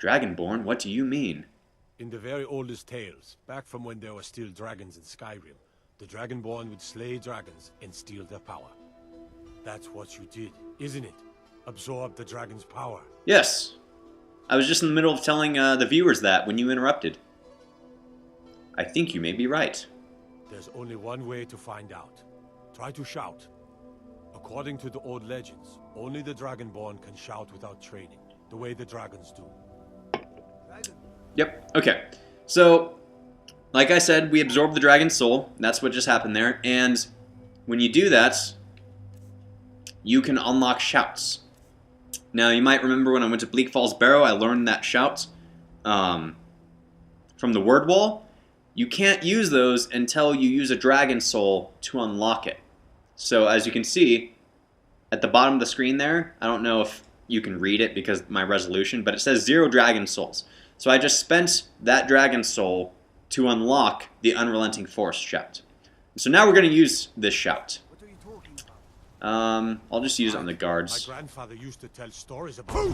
Dragonborn? What do you mean? In the very oldest tales, back from when there were still dragons in Skyrim, the Dragonborn would slay dragons and steal their power. That's what you did, isn't it? Absorb the dragon's power. Yes. I was just in the middle of telling the viewers that when you interrupted. I think you may be right. There's only one way to find out. Try to shout. According to the old legends, only the Dragonborn can shout without training, the way the dragons do. Yep, okay. So, like I said, we absorbed the dragon's soul. That's what just happened there. And when you do that, you can unlock shouts. Now, you might remember when I went to Bleak Falls Barrow, I learned that shout from the word wall. You can't use those until you use a dragon soul to unlock it. So, as you can see, at the bottom of the screen there, I don't know if you can read it because of my resolution, but it says 0 dragon souls. So I just spent that dragon soul to unlock the Unrelenting Force shout. So now we're going to use this shout. I'll just use it on the guards. My grandfather used to tell stories about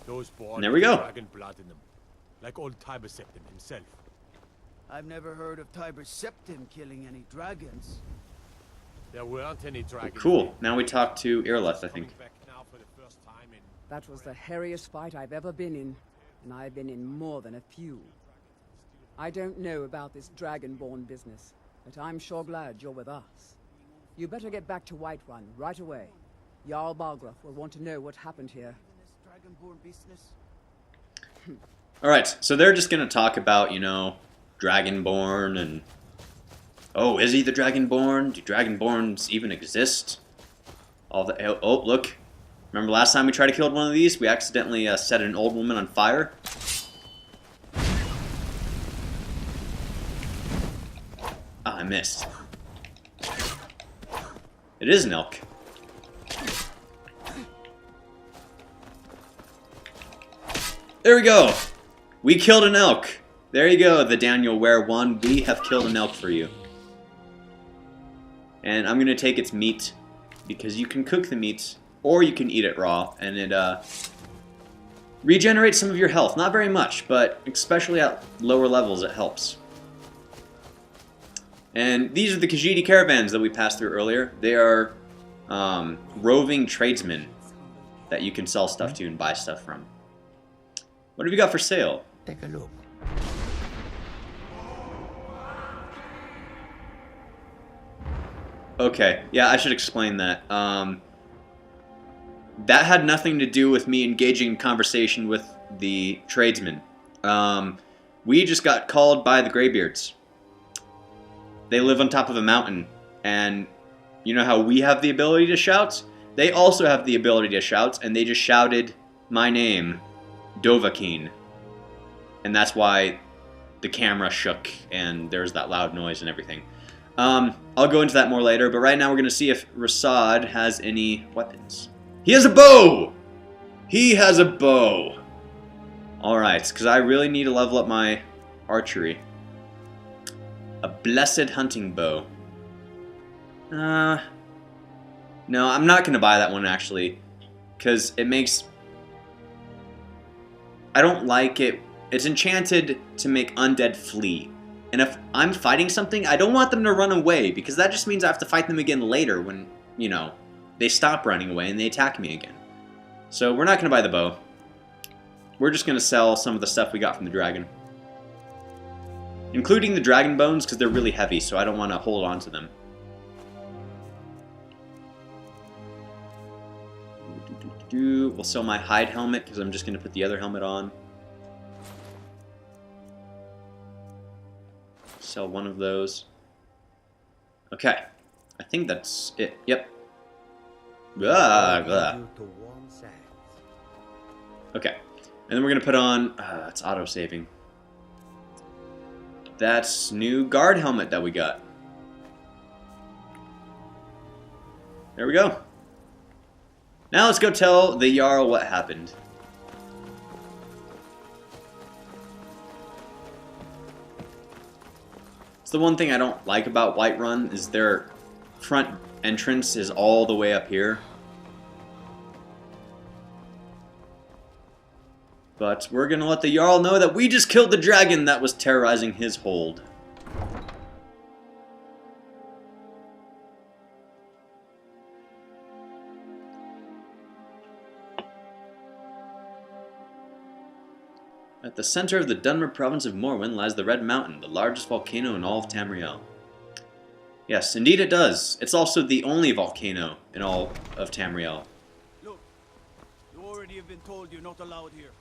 those born And there we go. dragon blood in them, like old Tiber Septim himself. I've never heard of Tiber Septim killing any dragons. There weren't any dragons. Cool. Now we talk to Irleth, I think. That was the hairiest fight I've ever been in, and I've been in more than a few. I don't know about this Dragonborn business, but I'm sure glad you're with us. You better get back to Whiterun right away. Jarl Balgruuf will want to know what happened here. Dragonborn business? Alright, so they're just going to talk about, you know, Dragonborn and... Oh, is he the Dragonborn? Do Dragonborns even exist? All the... Oh, look. Remember last time we tried to kill one of these? We accidentally set an old woman on fire. Ah, I missed. It is an elk. There we go! We killed an elk! There you go, the Daniel Ware one. We have killed an elk for you. And I'm gonna take its meat, because you can cook the meat, or you can eat it raw, and it regenerates some of your health. Not very much, but especially at lower levels it helps. And these are the Khajiit caravans that we passed through earlier. They are roving tradesmen that you can sell stuff to and buy stuff from. What have you got for sale? Take a look. Okay, yeah, I should explain that. That had nothing to do with me engaging in conversation with the tradesmen. We just got called by the Greybeards. They live on top of a mountain, and you know how we have the ability to shout? They also have the ability to shout, and they just shouted my name, Dovahkiin. And that's why the camera shook, and there was that loud noise and everything. I'll go into that more later, but right now we're going to see if Rasad has any weapons. He has a bow! He has a bow! Alright, because I really need to level up my archery. A blessed hunting bow. No, I'm not going to buy that one, actually. Because it makes... I don't like it. It's enchanted to make undead flee. And if I'm fighting something, I don't want them to run away, because that just means I have to fight them again later when, you know, they stop running away and they attack me again. So we're not going to buy the bow. We're just going to sell some of the stuff we got from the dragon. Including the dragon bones, because they're really heavy, so I don't want to hold on to them. We'll sell my hide helmet, because I'm just going to put the other helmet on. Sell one of those. Okay. I think that's it. Yep. Okay. And then we're going to put on... it's auto-saving. That's new guard helmet that we got. There we go. Now let's go tell the Jarl what happened. It's the one thing I don't like about Whiterun is their front entrance is all the way up here. But we're gonna let the Jarl know that we just killed the dragon that was terrorizing his hold. At the center of the Dunmer province of Morrowind lies the Red Mountain, the largest volcano in all of Tamriel. Yes, indeed it does. It's also the only volcano in all of Tamriel. Look, you already have been told you're not allowed here.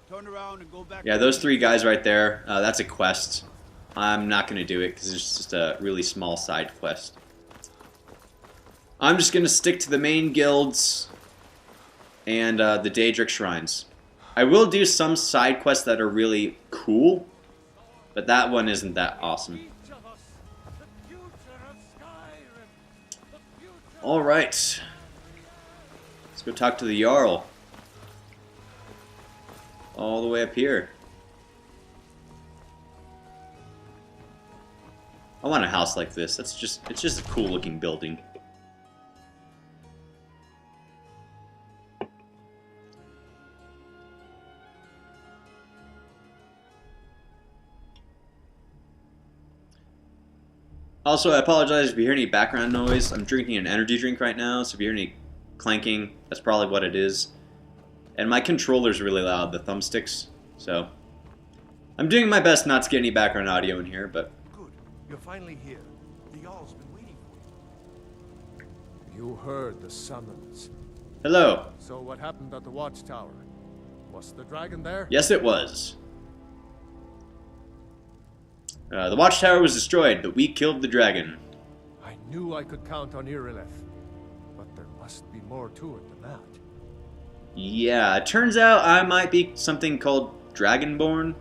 Turn around and go back. Yeah, those three guys right there, that's a quest. I'm not going to do it because it's just a really small side quest. I'm just going to stick to the main guilds and the Daedric Shrines. I will do some side quests that are really cool, but that one isn't that awesome. Alright. Let's go talk to the Jarl. All the way up here. I want a house like this. It's just a cool looking building. Also, I apologize if you hear any background noise. I'm drinking an energy drink right now, so if you hear any clanking, that's probably what it is. And my controller's really loud, the thumbsticks, so I'm doing my best not to get any background audio in here, but... Good. You're finally here. The Jarl's been waiting for you. You heard the summons. Hello. So what happened at the watchtower? Was the dragon there? Yes, it was. The watchtower was destroyed, but we killed the dragon. I knew I could count on Irileth, but there must be more to it than that. Yeah, it turns out I might be something called Dragonborn.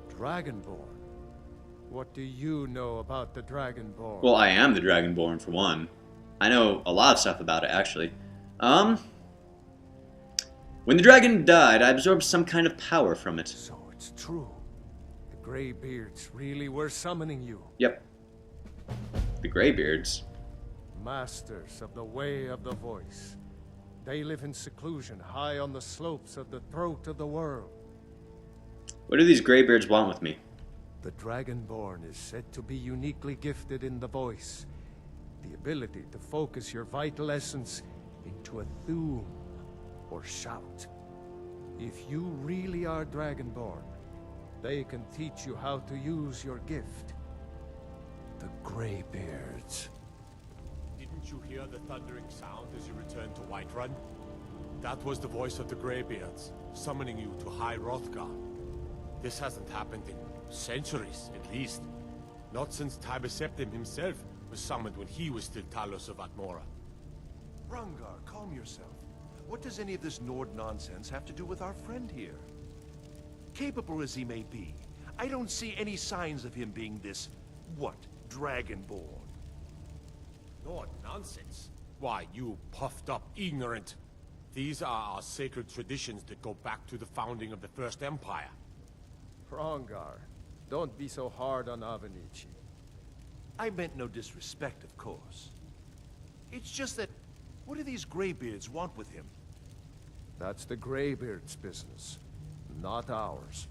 Dragonborn? What do you know about the Dragonborn? Well, I am the Dragonborn, for one. I know a lot of stuff about it, actually. When the dragon died, I absorbed some kind of power from it. So it's true. The Greybeards really were summoning you. Yep. The Greybeards. Masters of the Way of the Voice. They live in seclusion, high on the slopes of the throat of the world. What do these Greybeards want with me? The Dragonborn is said to be uniquely gifted in the voice. The ability to focus your vital essence into a thum, or shout. If you really are Dragonborn, they can teach you how to use your gift. The Greybeards. Didn't you hear the thundering sound as you returned to Whiterun? That was the voice of the Greybeards, summoning you to High Hrothgar. This hasn't happened in centuries, at least. Not since Tiber Septim himself was summoned when he was still Talos of Atmora. Hrongar, calm yourself. What does any of this Nord nonsense have to do with our friend here? Capable as he may be, I don't see any signs of him being this, what, Dragonborn. Nord nonsense? Why, you puffed up ignorant. These are our sacred traditions that go back to the founding of the First Empire. Hrongar, don't be so hard on Avenici. I meant no disrespect, of course. It's just that, what do these Greybeards want with him? That's the Greybeards' business, not ours.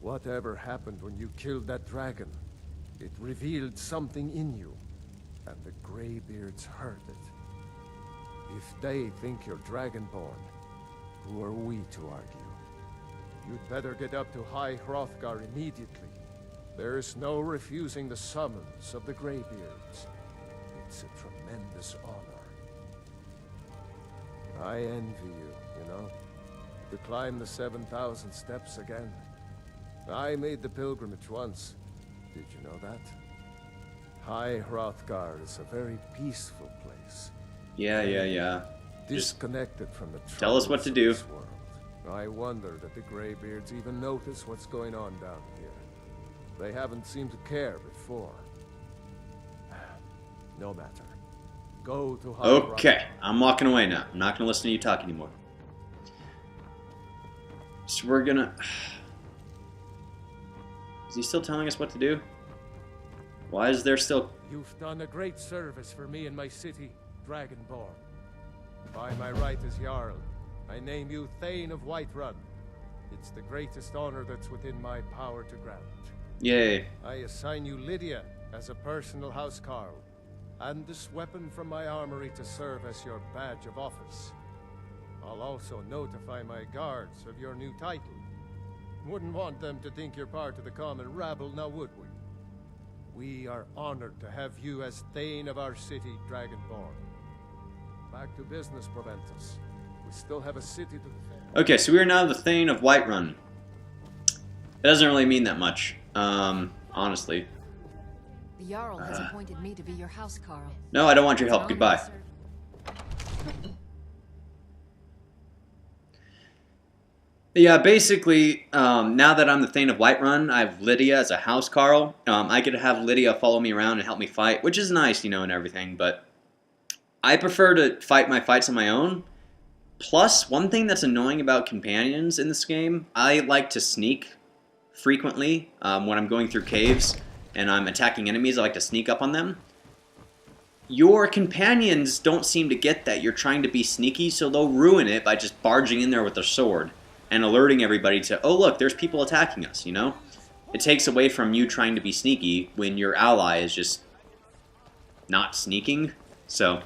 Whatever happened when you killed that dragon, it revealed something in you, and the Greybeards heard it. If they think you're Dragonborn, who are we to argue? You'd better get up to High Hrothgar immediately. There's no refusing the summons of the Greybeards. It's a tremendous honor. I envy you, you know? To climb the 7,000 steps again. I made the pilgrimage once. Did you know that? High Hrothgar is a very peaceful place. Yeah. Disconnected from the tell us what to do. of this world. I wonder that the Greybeards even notice what's going on down here. They haven't seemed to care before. No matter. Go to High Okay, I'm walking away now. I'm not gonna listen to you talk anymore. So we're gonna... Is he still telling us what to do? Why is there still... You've done a great service for me and my city, Dragonborn. By my right as Jarl, I name you Thane of Whiterun, It's the greatest honor that's within my power to grant. Yay. I assign you Lydia as a personal housecarl, and this weapon from my armory to serve as your badge of office. I'll also notify my guards of your new title. Wouldn't want them to think you're part of the common rabble, now would we? We are honored to have you as Thane of our city, Dragonborn. Back to business, Proventus. We still have a city to defend. Okay, so we are now the Thane of Whiterun. It doesn't really mean that much, honestly. The Jarl has appointed me to be your housecarl. No, I don't want your help. Goodbye. Yeah, basically, now that I'm the Thane of Whiterun, I have Lydia as a housecarl. I could have Lydia follow me around and help me fight, which is nice, you know, and everything, but I prefer to fight my fights on my own. Plus, one thing that's annoying about companions in this game, I like to sneak frequently when I'm going through caves and I'm attacking enemies. I like to sneak up on them. Your companions don't seem to get that you're trying to be sneaky, so they'll ruin it by just barging in there with their sword and alerting everybody to, oh look, there's people attacking us, you know? It takes away from you trying to be sneaky when your ally is just not sneaking. So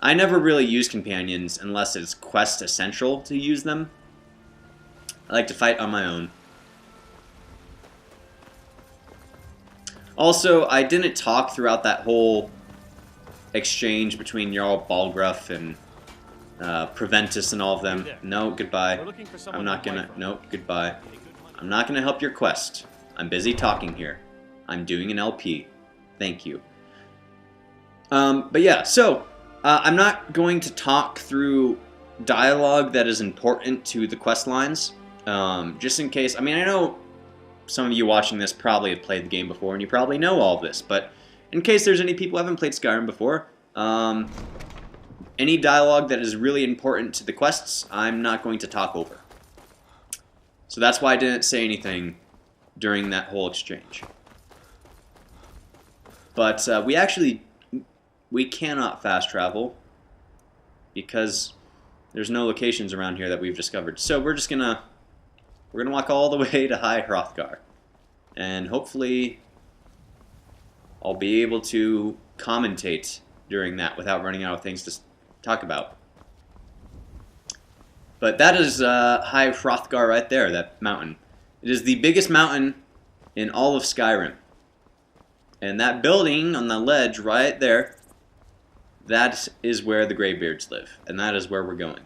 I never really use companions unless it's quest essential to use them. I like to fight on my own. Also, I didn't talk throughout that whole exchange between Jarl Balgruuf and Proventus and all of them. No, goodbye. I'm not gonna... Nope, goodbye. I'm not gonna help your quest. I'm busy talking here. I'm doing an LP. Thank you. But yeah, so I'm not going to talk through dialogue that is important to the quest lines. Just in case... I mean, I know some of you watching this probably have played the game before and you probably know all of this, but in case there's any people who haven't played Skyrim before, any dialogue that is really important to the quests, I'm not going to talk over. So that's why I didn't say anything during that whole exchange. But we cannot fast travel because there's no locations around here that we've discovered. So we're gonna walk all the way to High Hrothgar, and hopefully I'll be able to commentate during that without running out of things to talk about. But that is High Hrothgar right there, that mountain. It is the biggest mountain in all of Skyrim. And that building on the ledge right there, that is where the Greybeards live. And that is where we're going.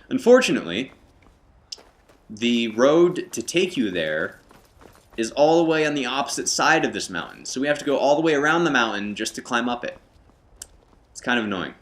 Unfortunately, the road to take you there is all the way on the opposite side of this mountain. So we have to go all the way around the mountain just to climb up it. It's kind of annoying.